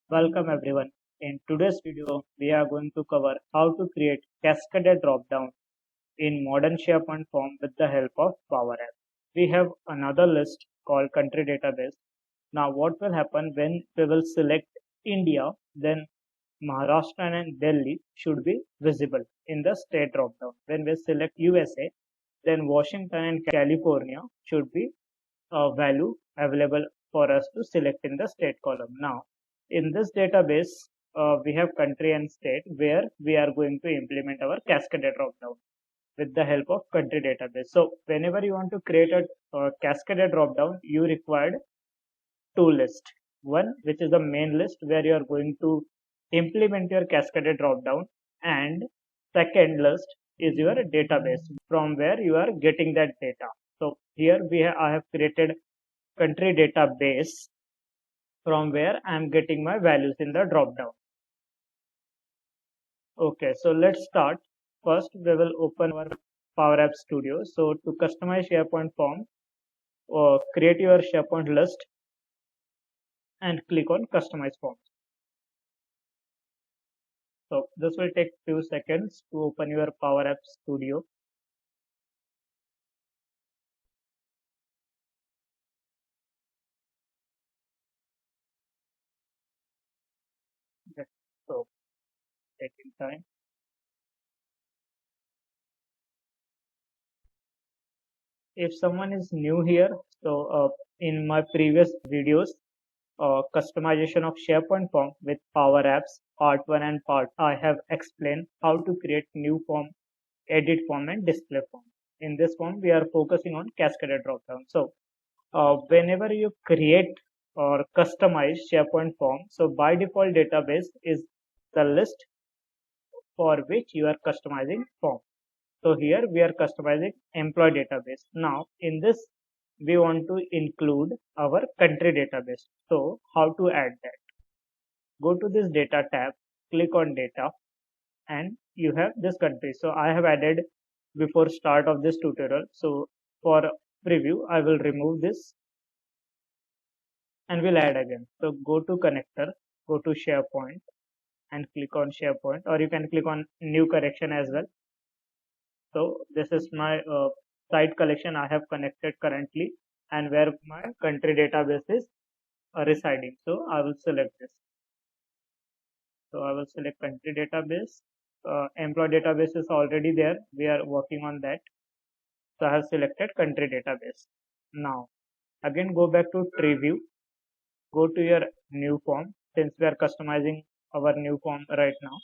Welcome everyone. In today's video, we are going to cover how to create cascaded dropdown in modern SharePoint form with the help of Power App. We have another list called country database. Now what will happen when we will select India, then Maharashtra and Delhi should be visible in the state dropdown. When we select USA, then Washington and California should be a value available for us to select in the state column. Now, in this database, we have country and state where we are going to implement our cascaded dropdown with the help of country database. So, whenever you want to create a cascaded dropdown, you required two lists. One, which is the main list where you are going to implement your cascaded dropdown, and second list is your database from where you are getting that data. So here I have created country database from where I am getting my values in the dropdown. Okay, so let's start. First, we will open our Power App Studio. So to customize SharePoint form, create your SharePoint list and click on Customize Forms. So this will take few seconds to open your Power App Studio. Okay, so taking time. If someone is new here, so in my previous videos, customization of SharePoint form with Power Apps, part 1 and part I have explained how to create new form, edit form and display form. In this form, we are focusing on cascaded dropdown. So whenever you create or customize SharePoint form, so by default database is the list for which you are customizing form. So here we are customizing employee database. Now in this we want to include our country database. So how to add that? Go to this data tab, click on data, and you have this country. So I have added before start of this tutorial. So for preview, I will remove this and we'll add again. So go to connector, go to SharePoint and click on SharePoint, or you can click on new correction as well. So this is my site collection I have connected currently and where my country database is residing. So I will select this. So I will select country database. Employee database is already there. We are working on that. So I have selected country database. Now again go back to tree view. Go to your new form since we are customizing our new form right now.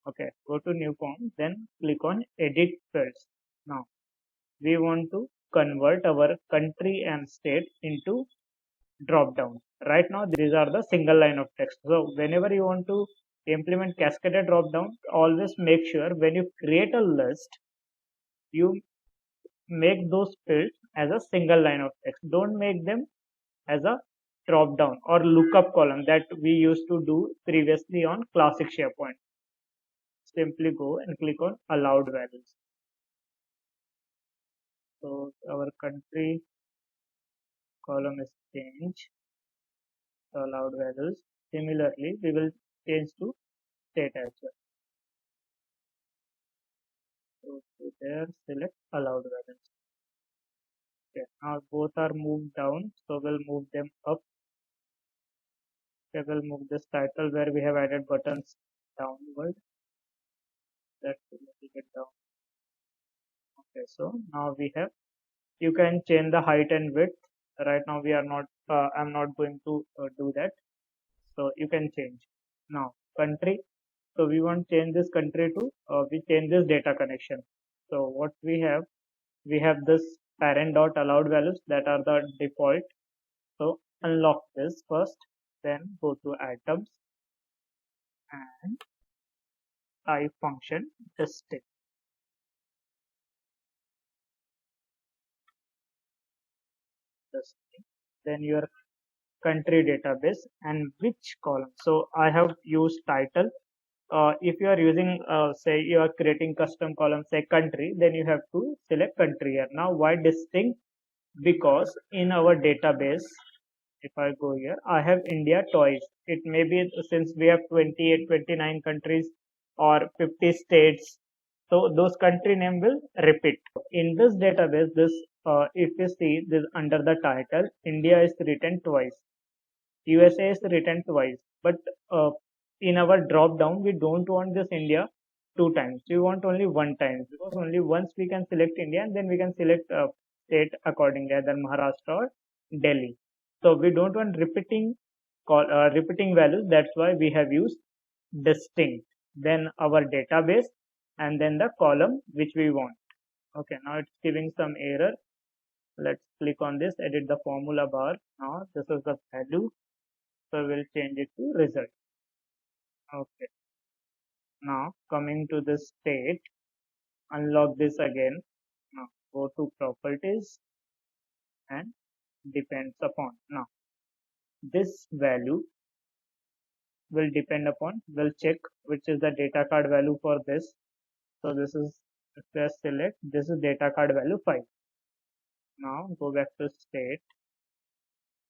Okay, go to new form, then click on edit fields. Now we want to convert our country and state into drop down. Right now these are the single line of text. So whenever you want to implement cascaded drop down, always make sure when you create a list, you make those fields as a single line of text. Don't make them as a drop down or lookup column that we used to do previously on classic SharePoint. Simply go and click on allowed values. So our country column is changed to allowed values. Similarly, we will change to state as well. So there, select allowed values. Okay, now both are moved down, so we'll move them up. Okay, we'll move this title where we have added buttons downward. That's a little bit down. Okay, so now we have, you can change the height and width. Right now we are not, I'm not going to do that. So you can change. Now country, so we want to change this country to, we change this data connection. So what we have this parent dot allowed values that are the default. So unlock this first, then go to items and type function distinct. Then your country database and which column. So I have used title. If you are using, say you are creating custom column, say country, then you have to select country here. Now why distinct? Because in our database, if I go here, I have India twice. It may be since we have 28, 29 countries or 50 states. So those country name will repeat. In this database, if you see this under the title, India is written twice. USA is written twice. But in our drop down, we don't want this India two times. We want only one time, because only once we can select India and then we can select state accordingly, either Maharashtra or Delhi. So we don't want repeating values. That's why we have used distinct. Then our database and then the column which we want. Okay, now it's giving some error. Let's click on this, edit the formula bar. Now this is the value. So we'll change it to result. Okay. Now coming to the state, unlock this again. Now go to properties and depends upon. Now this value will depend upon, we'll check which is the data card value for this. So this is, if we select, this is data card value 5. Now go back to state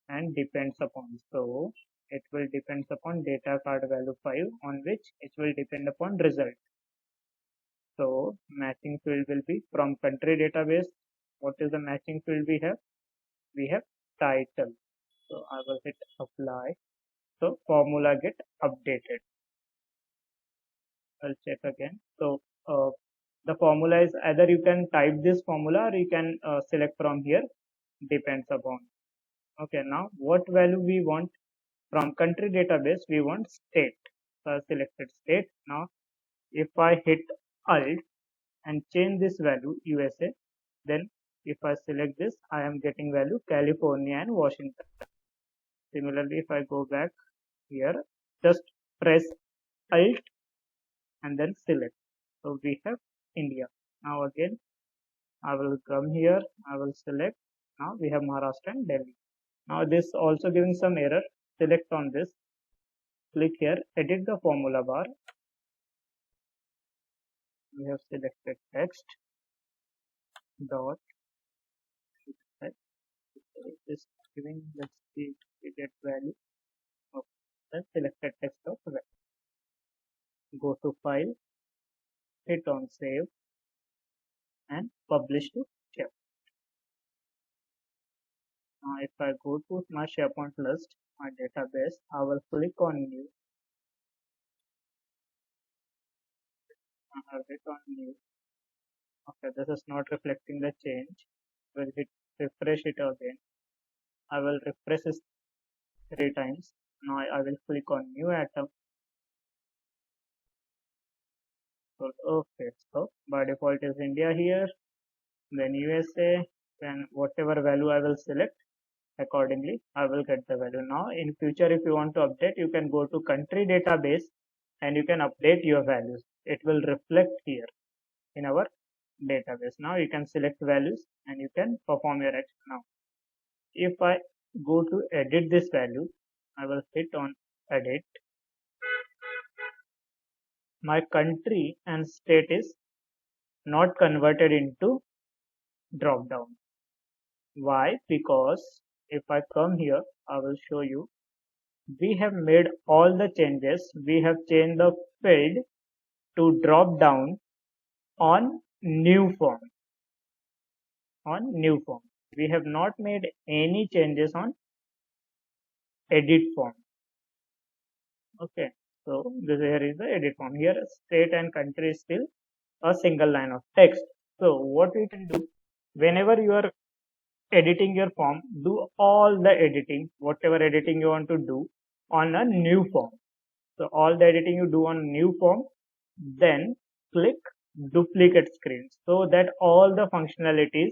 and depends upon. So it will depends upon data card value 5, on which it will depend upon result. So matching field will be from country database. What is the matching field we have? We have title. So I will hit apply. So formula get updated. I'll check again. So the formula is either you can type this formula or you can select from here, depends upon. Okay, now what value we want? From country database we want state. So I selected state. Now if I hit Alt and change this value USA, then if I select this, I am getting value California and Washington. Similarly, if I go back here, just press Alt and then select. So we have India. Now again, I will come here, I will select. Now we have Maharashtra and Delhi. Now this also giving some error. Select on this, click here, edit the formula bar. We have selected text dot. This giving, let's see, we get value of the selected text of value. Go to file, hit on save and publish to SharePoint. Now if I go to my SharePoint list, my database, I will click on new. I have hit on new. Okay, this is not reflecting the change. We'll hit refresh it again. I will refresh this 3 times. Now I will click on new atom. So okay, so by default is India here, then USA, then whatever value I will select, accordingly I will get the value. Now in future, if you want to update, you can go to country database and you can update your values. It will reflect here in our database. Now you can select values and you can perform your action. Now if I go to edit this value, I will hit on edit. My country and state is not converted into drop down. Why? Because if I come here, I will show you, we have made all the changes. We have changed the field to drop down on new form. On new form, we have not made any changes on edit form. Okay, so this here is the edit form. Here state and country is still a single line of text. So what we can do, whenever you are editing your form, do all the editing, whatever editing you want to do on a new form. So all the editing you do on new form, then click duplicate screen so that all the functionalities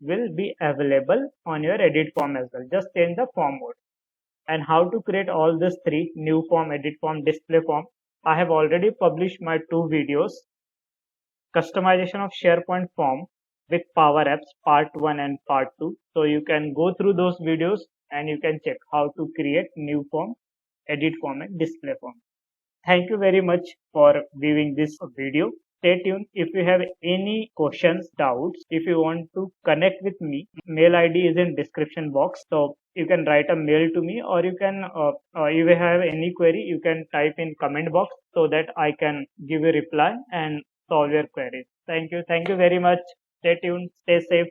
will be available on your edit form as well. Just change the form mode. And how to create all these 3, new form, edit form, display form, I have already published my 2 videos. Customization of SharePoint form with Power Apps part 1 and part 2. So you can go through those videos and you can check how to create new form, edit form and display form. Thank you very much for viewing this video. stay tuned. If you have any questions, doubts, if you want to connect with me, mail ID is in description box. So you can write a mail to me, or you can, if you have any query, you can type in comment box so that I can give a reply and solve your queries. Thank you. Thank you very much. Stay tuned. Stay safe.